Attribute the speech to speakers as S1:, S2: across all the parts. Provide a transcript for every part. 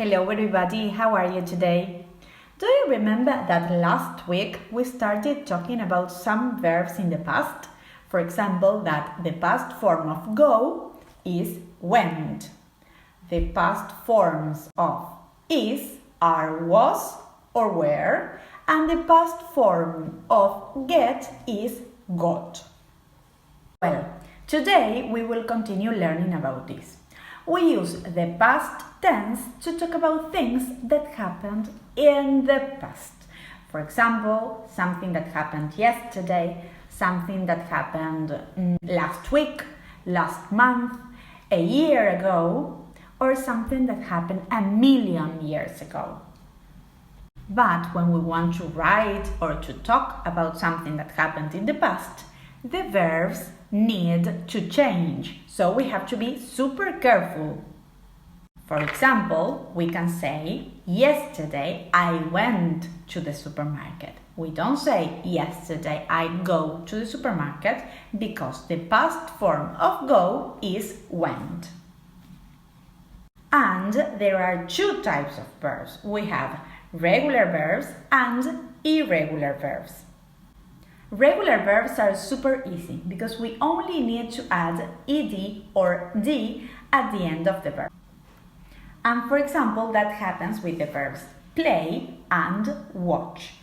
S1: Hello everybody, how are you today? Do you remember that last week we started talking about some verbs in the past? For example, that the past form of go is went. The past forms of is are was or were, and the past form of get is got. Well, today we will continue learning about this. We use the past tense to talk about things that happened in the past. For example, something that happened yesterday, something that happened last week, last month, a year ago, or something that happened 1,000,000 years ago. But when we want to write or to talk about something that happened in the past, the verbs need to change, so we have to be super careful. For example, we can say, yesterday I went to the supermarket. We don't say, yesterday I go to the supermarket, because the past form of go is went. And there are two types of verbs. We have regular verbs and irregular verbs. Regular verbs are super easy because we only need to add ed or d at the end of the verb. And for example, that happens with the verbs play and watch.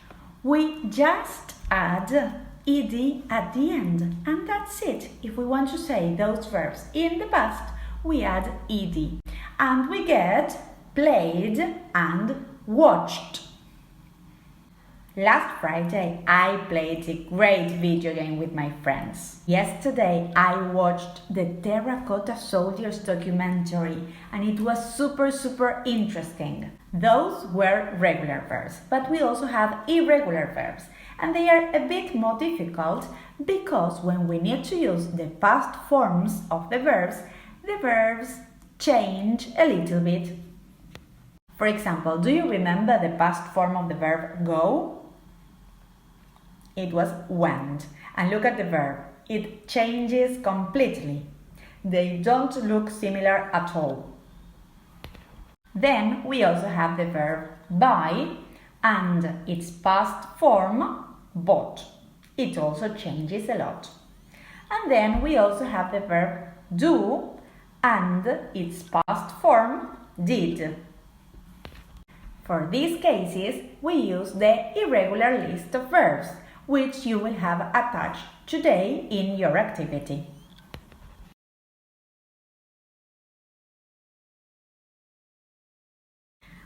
S1: We just add ed at the end, and that's it. If we want to say those verbs in the past, we add ed. And we get played and watched. Last Friday, I played a great video game with my friends. Yesterday, I watched the Terracotta Soldiers documentary, and it was super interesting. Those were regular verbs, but we also have irregular verbs, and they are a bit more difficult because when we need to use the past forms of the verbs change a little bit. For example, do you remember the past form of the verb go? It was went. And look at the verb. It changes completely. They don't look similar at all. Then we also have the verb buy and its past form bought. It also changes a lot. And then we also have the verb do and its past form did. For these cases, we use the irregular list of verbs, which you will have attached today in your activity.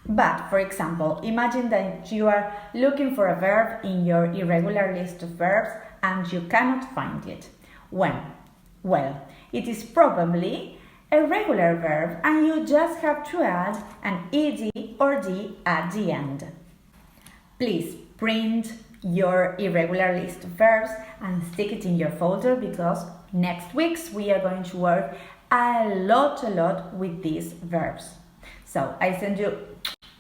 S1: But, for example, imagine that you are looking for a verb in your irregular list of verbs and you cannot find it. Well, it is probably a regular verb and you just have to add an ed or d at the end. Please print your irregular list of verbs and stick it in your folder, because next weeks we are going to work a lot with these verbs. So I send you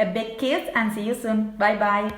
S1: a big kiss and see you soon. Bye bye.